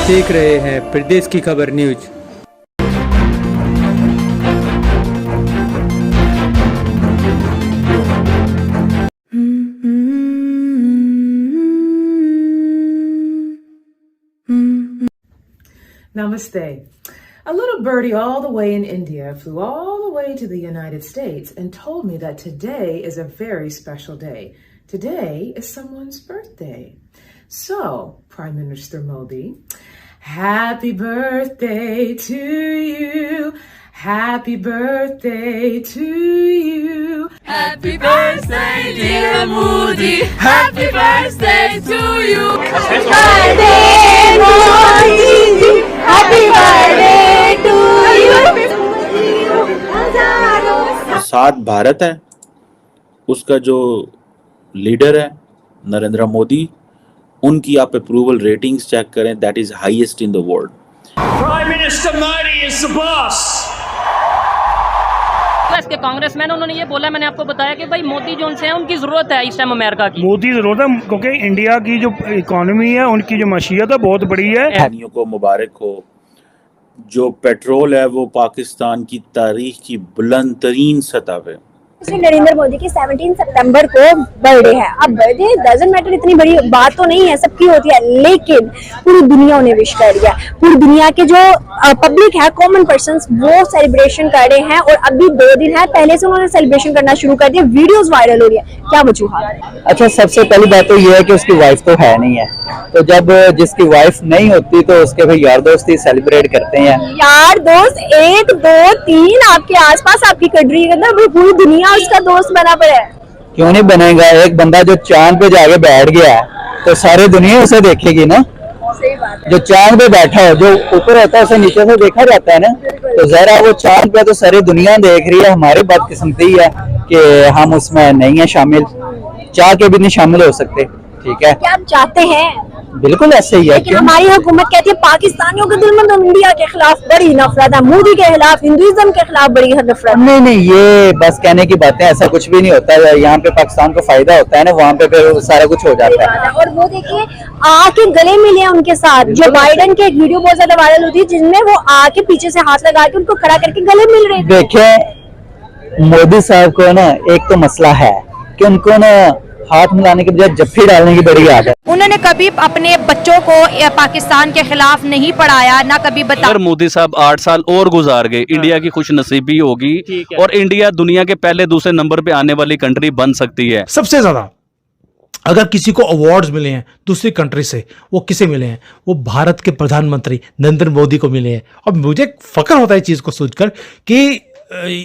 देख रहे हैं प्रदेश की खबर news. Namaste. A little birdie all the way in India flew all the way to the United States and told me that today is a very special day. Today is someone's birthday. So, Prime Minister Modi, happy birthday to you. Happy birthday to you. Happy birthday, dear Modi. Happy birthday to you. Birthday, Modi. Happy birthday to you. साथ भारत है, उसका जो leader है नरेंद्र मोदी, उनकी आप approval ratings check करें, that is highest in the world. Prime Minister Modi is the boss. के congressman उन्होंने ये बोला, मैंने आपको बताया कि भाई मोदी जो उनसे है उनकी जरूरत है इस टाइम अमेरिका की। मोदी जरूरत है क्योंकि इंडिया की जो इकोनॉमी है, उनकी जो मशीयत है बहुत बड़ी है। को मुबारक हो। जो पेट्रोल है वो पाकिस्तान की तारीख की बुलंद तरीन सतह पे। श्री नरेंद्र मोदी की 17 सितंबर को बर्थडे है। अब बर्थडे डजंट मैटर, इतनी बड़ी बात तो नहीं है, सबकी होती है, लेकिन पूरी दुनिया उन्हें विश कर रही है। पूरी दुनिया के जो पब्लिक है, कॉमन पर्संस, वो सेलिब्रेशन कर रहे हैं। और अभी 2 दिन है, पहले से उन्होंने सेलिब्रेशन करना शुरू कर दिया। वीडियोस वायरल हो रही है, क्या वजूहत? अच्छा, सबसे पहली बात तो ये है कि उसकी वाइफ तो है नहीं है, तो जब जिसकी वाइफ नहीं होती तो उसके फिर यार दोस्त ही सेलिब्रेट करते हैं। यार दोस्त 1 2 3 आपके आसपास, आपकी कंट्री के अंदर पूरी दुनिया उसका दोस्त बना पड़ा है। क्यों नहीं बनेगा? एक बंदा जो चांद पे जाके बैठ गया है तो सारी दुनिया उसे देखेगी ना। सही बात है। जो चांद पे बैठा हो, जो ऊपर होता है उसे नीचे से देखा जाता है ना, तो जरा वो चांद पे तो सारी दुनिया देख रही है। हमारी बदकिस्मती है कि हम उसमें नहीं है शामिल, चाह के भी नहीं शामिल हो सकते। ठीक है, क्या आप चाहते हैं? बिल्कुल ऐसे ही है। लेकिन हमारी हुकूमत कहती है पाकिस्तानियों के दिल में तो इंडिया के खिलाफ बड़ी नफरत है, मोदी के खिलाफ, हिंदुइज्म के खिलाफ बड़ी नफरत। नहीं, ये बस कहने की बातें, ऐसा कुछ भी नहीं होता है। यहाँ पे पाकिस्तान को फायदा होता है ना, वहाँ पे फिर सारा कुछ हो जाता है। और वो देखिए आके गले मिले हैं उनके साथ। जो बाइडेन की एक वीडियो बहुत ज्यादा वायरल होती है जिनमें वो आके पीछे से हाथ लगा के उनको खड़ा करके गले मिल रहे थे। देखिए मोदी साहब को ना एक तो मसला है कि उनको ना हाथ मिलाने के बजाय जफ्फी डालने की बड़ी आदत। उन्होंने कभी अपने बच्चों को पाकिस्तान के खिलाफ नहीं पढ़ाया, ना कभी बताया। अगर मोदी साहब 8 साल और गुजार गए, इंडिया की खुश नसीबी होगी और इंडिया दुनिया के पहले दूसरे नंबर पे आने वाली कंट्री बन सकती है। सबसे ज्यादा अगर किसी को अवार्ड्स मिले हैं दूसरी कंट्री से, वो किसे मिले हैं? वो भारत के प्रधानमंत्री नरेंद्र मोदी को मिले हैं। और मुझे फख्र होता है इस चीज को सोचकर कि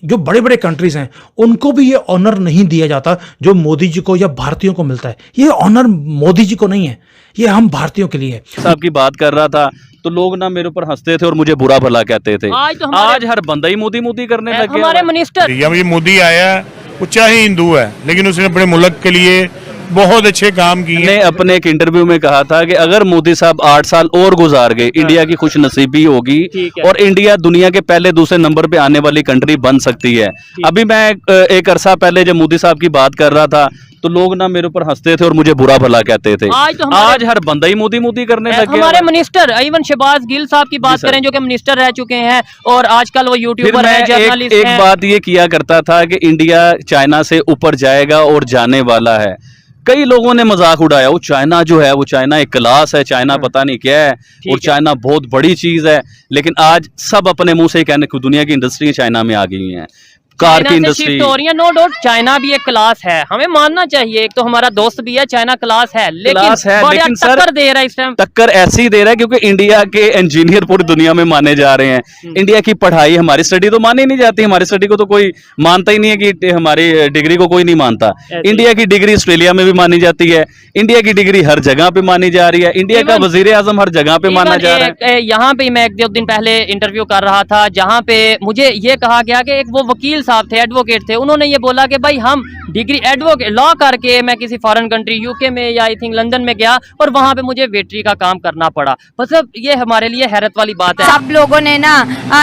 जो बड़े बड़े कंट्रीज हैं उनको भी ये ऑनर नहीं दिया जाता जो मोदी जी को या भारतीयों को मिलता है। ये ऑनर मोदी जी को नहीं है, ये हम भारतीयों के लिए है। साहब की बात कर रहा था तो लोग ना मेरे ऊपर हंसते थे और मुझे बुरा भला कहते थे। आज हर बंदा ही मोदी मोदी करने लग गया। हमारे मिनिस्टर, ये मोदी आया, वो चाहे हिंदू है लेकिन उसने अपने मुल्क के लिए बहुत अच्छे काम किए। ने अपने एक इंटरव्यू में कहा था कि अगर मोदी साहब 8 साल और गुजार गए, इंडिया की खुश नसीबी होगी और इंडिया दुनिया के पहले दूसरे नंबर पे आने वाली कंट्री बन सकती है। अभी मैं एक अरसा पहले जब मोदी साहब की बात कर रहा था तो लोग ना मेरे ऊपर हंसते थे और मुझे बुरा भला कहते थे। आज हर बंदा ही मोदी मोदी करने लग गया। हमारे मिनिस्टर इवन शहबाज गिल साहब की बात करें जो कि मिनिस्टर रह चुके हैं और आजकल वो यूट्यूबर है, जर्नलिस्ट है। एक बात ये किया करता था कि इंडिया चाइना से ऊपर जाएगा और जाने वाला है। कई लोगों ने मजाक उड़ाया, वो चाइना जो है, वो चाइना एक क्लास है, चाइना पता नहीं क्या है और चाइना बहुत बड़ी चीज है। लेकिन आज सब अपने मुंह से कहने की दुनिया की इंडस्ट्री चाइना में आ गई हैं। कार की इंडस्ट्री, नो डाउट चाइना भी एक क्लास है, हमें मानना चाहिए। एक तो हमारा दोस्त भी है, चाइना क्लास है, लेकिन टक्कर दे रहा है इस टाइम। टक्कर ऐसी दे रहा है क्योंकि इंडिया के इंजीनियर पूरी दुनिया में माने जा रहे हैं। इंडिया की पढ़ाई, हमारी स्टडी तो मानी नहीं जाती। हमारी स्टडी को तो कोई मानता ही नहीं है कि हमारी डिग्री को कोई नहीं मानता। इंडिया की डिग्री ऑस्ट्रेलिया में भी मानी जाती है, इंडिया की डिग्री हर जगह पे मानी जा रही है, इंडिया का वजीर आजम हर जगह पे माना जा रहा है। यहाँ पे मैं 1 दिन पहले इंटरव्यू कर रहा था जहाँ पे मुझे ये कहा गया कि एक वो वकील साहब थे, एडवोकेट थे, उन्होंने ये बोला कि भाई हम डिग्री एडवोकेट लॉ करके मैं किसी फॉरेन कंट्री यूके में या आई थिंक लंदन में गया और वहाँ पे मुझे वेटरी का काम करना पड़ा। मतलब ये हमारे लिए हैरत वाली बात है। सब लोगों ने ना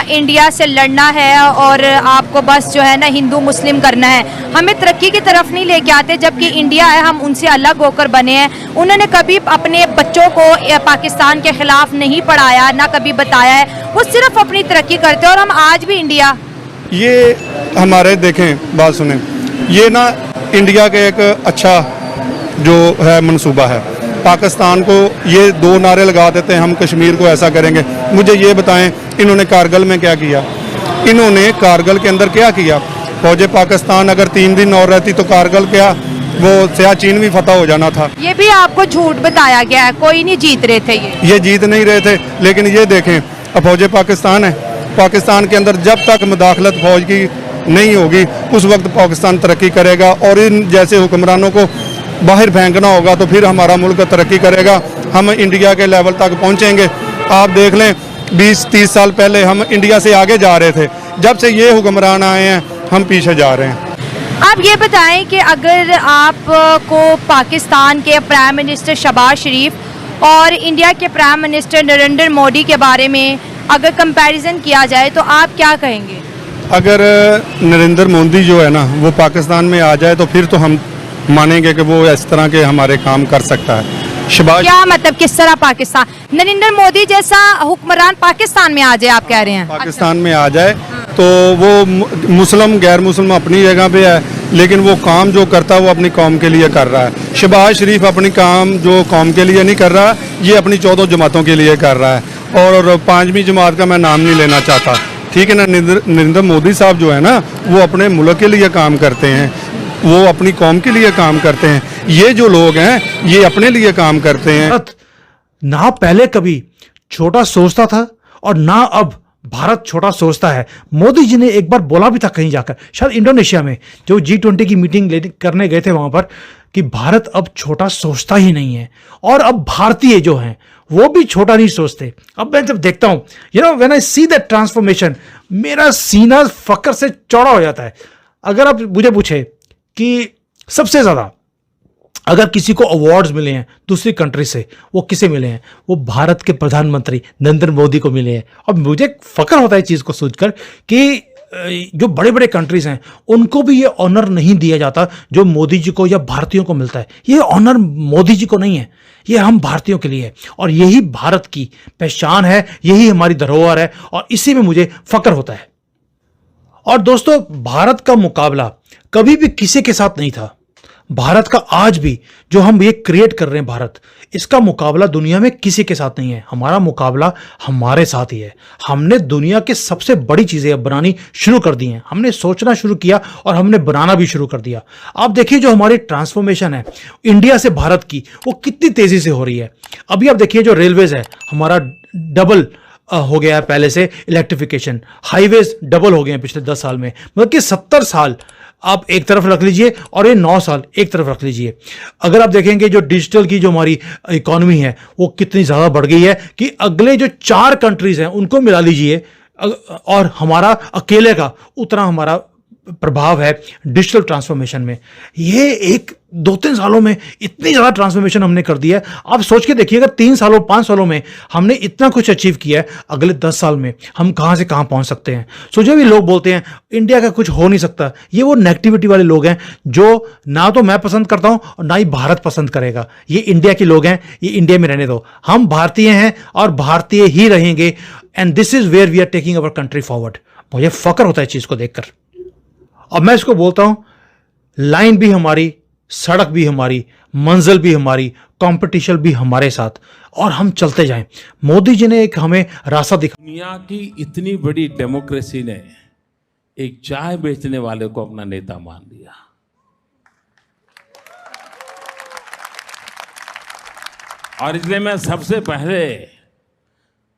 इंडिया से लड़ना है और आपको बस जो है ना हिंदू मुस्लिम करना है, हमें तरक्की की तरफ नहीं लेके आते, जबकि इंडिया है हम उनसे अलग होकर बने हैं। उन्होंने कभी अपने बच्चों को पाकिस्तान के खिलाफ नहीं पढ़ाया, ना कभी बताया है, वो सिर्फ अपनी तरक्की करते हैं। और हम आज भी इंडिया ये हमारे देखें बात सुने, ये ना इंडिया का एक अच्छा जो है मंसूबा है। पाकिस्तान को ये दो नारे लगा देते हैं हम कश्मीर को ऐसा करेंगे। मुझे ये बताएं इन्होंने कारगिल में क्या किया, इन्होंने कारगिल के अंदर क्या किया। फौज पाकिस्तान अगर 3 दिन और रहती तो कारगिल क्या वो सियाचिन भी फतह हो जाना था। ये भी आपको झूठ बताया गया है, कोई नहीं जीत रहे थे, ये जीत नहीं रहे थे। लेकिन ये देखें अब फौज पाकिस्तान है, पाकिस्तान के अंदर जब तक मुदाखलत फौज की नहीं होगी उस वक्त पाकिस्तान तरक्की करेगा। और इन जैसे हुक्मरानों को बाहर फेंकना होगा तो फिर हमारा मुल्क तरक्की करेगा, हम इंडिया के लेवल तक पहुंचेंगे। आप देख लें 20-30 साल पहले हम इंडिया से आगे जा रहे थे, जब से ये हुक्मरान आए हैं हम पीछे जा रहे हैं। आप ये बताएं कि अगर आपको पाकिस्तान के प्राइम मिनिस्टर शहबाज शरीफ और इंडिया के प्राइम मिनिस्टर नरेंद्र मोदी के बारे में अगर कंपैरिजन किया जाए तो आप क्या कहेंगे? अगर नरेंद्र मोदी जो है ना वो पाकिस्तान में आ जाए तो फिर तो हम मानेंगे कि वो इस तरह के हमारे काम कर सकता है। शहबाज क्या मतलब किस तरह पाकिस्तान, नरेंद्र मोदी जैसा हुक्मरान पाकिस्तान में आ जाए आप कह रहे हैं? पाकिस्तान में आ जाए तो वो मुस्लिम गैर मुस्लिम अपनी जगह पे है, लेकिन वो काम जो करता है वो अपनी कौम के लिए कर रहा है। शहबाज शरीफ अपनी काम जो कौम के लिए नहीं कर रहा, ये अपनी 14 जमातों के लिए कर रहा है। और 5वीं जमात का मैं नाम नहीं लेना चाहता, ठीक है ना। नरेंद्र मोदी साहब जो है ना वो अपने मुल्क के लिए काम करते हैं, वो अपनी कौम के लिए काम करते हैं। ये जो लोग हैं ये अपने लिए काम करते हैं। ना पहले कभी छोटा सोचता था और ना अब भारत छोटा सोचता है। मोदी जी ने एक बार बोला भी था कहीं जाकर, शायद इंडोनेशिया में, जो G20 की मीटिंग करने गए थे वहां पर, कि भारत अब छोटा सोचता ही नहीं है और अब भारतीय जो हैं वो भी छोटा नहीं सोचते। अब मैं जब देखता हूं, when I see that transformation, मेरा सीना फक्र से चौड़ा हो जाता है। अगर आप मुझे पूछे कि सबसे ज्यादा अगर किसी को अवार्ड्स मिले हैं दूसरी कंट्री से, वो किसे मिले हैं? वो भारत के प्रधानमंत्री नरेंद्र मोदी को मिले हैं। और मुझे फक्र होता है चीज को सोचकर कि जो बड़े बड़े कंट्रीज हैं उनको भी ये ऑनर नहीं दिया जाता जो मोदी जी को या भारतीयों को मिलता है। ये ऑनर मोदी जी को नहीं है, ये हम भारतीयों के लिए है। और यही भारत की पहचान है, यही हमारी धरोहर है और इसी में मुझे फक्र होता है। और दोस्तों, भारत का मुकाबला कभी भी किसी के साथ नहीं था। भारत का आज भी जो हम ये क्रिएट कर रहे हैं भारत, इसका मुकाबला दुनिया में किसी के साथ नहीं है। हमारा मुकाबला हमारे साथ ही है। हमने दुनिया के सबसे बड़ी चीजें अब बनानी शुरू कर दी हैं। हमने सोचना शुरू किया और हमने बनाना भी शुरू कर दिया। आप देखिए जो हमारी ट्रांसफॉर्मेशन है इंडिया से भारत की, वो कितनी तेजी से हो रही है। अभी आप देखिए जो रेलवेज है हमारा डबल हो गया है पहले से, इलेक्ट्रिफिकेशन, हाईवेज डबल हो गए हैं पिछले 10 साल में। मतलब कि 70 साल आप एक तरफ रख लीजिए और ये 9 साल एक तरफ रख लीजिए। अगर आप देखेंगे जो डिजिटल की जो हमारी इकोनॉमी है वो कितनी ज़्यादा बढ़ गई है कि अगले जो 4 कंट्रीज हैं उनको मिला लीजिए और हमारा अकेले का उतना हमारा प्रभाव है डिजिटल ट्रांसफॉर्मेशन में। ये 1-2-3 सालों में इतनी ज़्यादा ट्रांसफॉर्मेशन हमने कर दिया है। आप सोच के देखिए, अगर 3 सालों 5 सालों में हमने इतना कुछ अचीव किया है, अगले 10 साल में हम कहाँ से कहाँ पहुँच सकते हैं। सो जो भी लोग बोलते हैं इंडिया का कुछ हो नहीं सकता, ये वो नेगेटिविटी वाले लोग हैं जो ना तो मैं पसंद करता हूँ और ना ही भारत पसंद करेगा। ये इंडिया के लोग हैं, ये इंडिया में रहने दो। हम भारतीय हैं और भारतीय ही रहेंगे। And this is where we are taking our country forward. मुझे फक्र होता है चीज़ को देखकर। अब मैं इसको बोलता हूं, लाइन भी हमारी, सड़क भी हमारी, मंजिल भी हमारी, कंपटीशन भी हमारे साथ, और हम चलते जाएं। मोदी जी ने एक हमें रास्ता दिखा। दुनिया की इतनी बड़ी डेमोक्रेसी ने एक चाय बेचने वाले को अपना नेता मान लिया। और इसलिए मैं सबसे पहले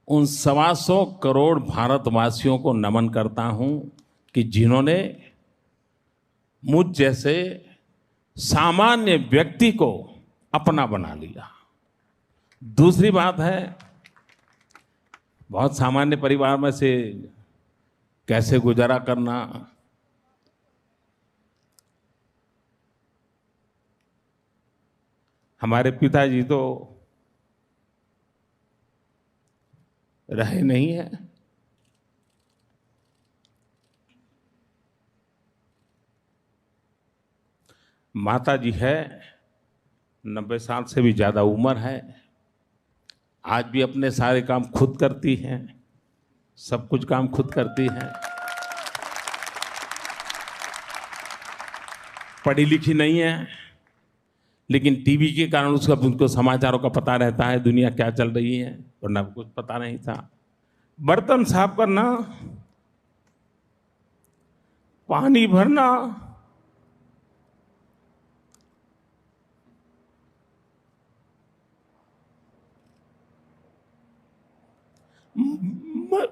उन 125 करोड़ भारतवासियों को नमन करता हूं कि जिन्होंने मुझ जैसे सामान्य व्यक्ति को अपना बना लिया। दूसरी बात है, बहुत सामान्य परिवार में से कैसे गुजारा करना, हमारे पिताजी तो रहे नहीं है, माता जी है, 90 साल से भी ज्यादा उम्र है, आज भी अपने सारे काम खुद करती हैं, सब कुछ काम खुद करती हैं। पढ़ी लिखी नहीं है, लेकिन टीवी के कारण उनको समाचारों का पता रहता है, दुनिया क्या चल रही है, वरना कुछ पता नहीं था। बर्तन साफ करना, पानी भरना,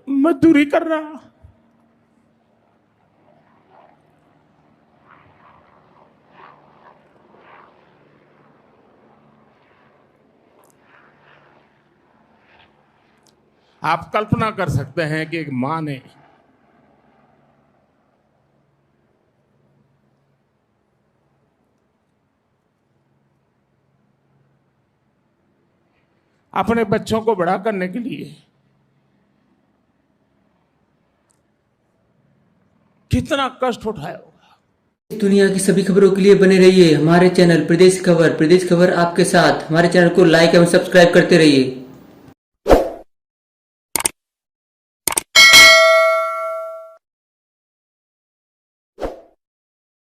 मजदूरी करना, आप कल्पना कर सकते हैं कि एक मां ने अपने बच्चों को बड़ा करने के लिए कितना कष्ट उठाया होगा। दुनिया की सभी खबरों के लिए बने रहिए हमारे चैनल प्रदेश खबर। प्रदेश खबर आपके साथ। हमारे चैनल को लाइक एवं सब्सक्राइब करते रहिए।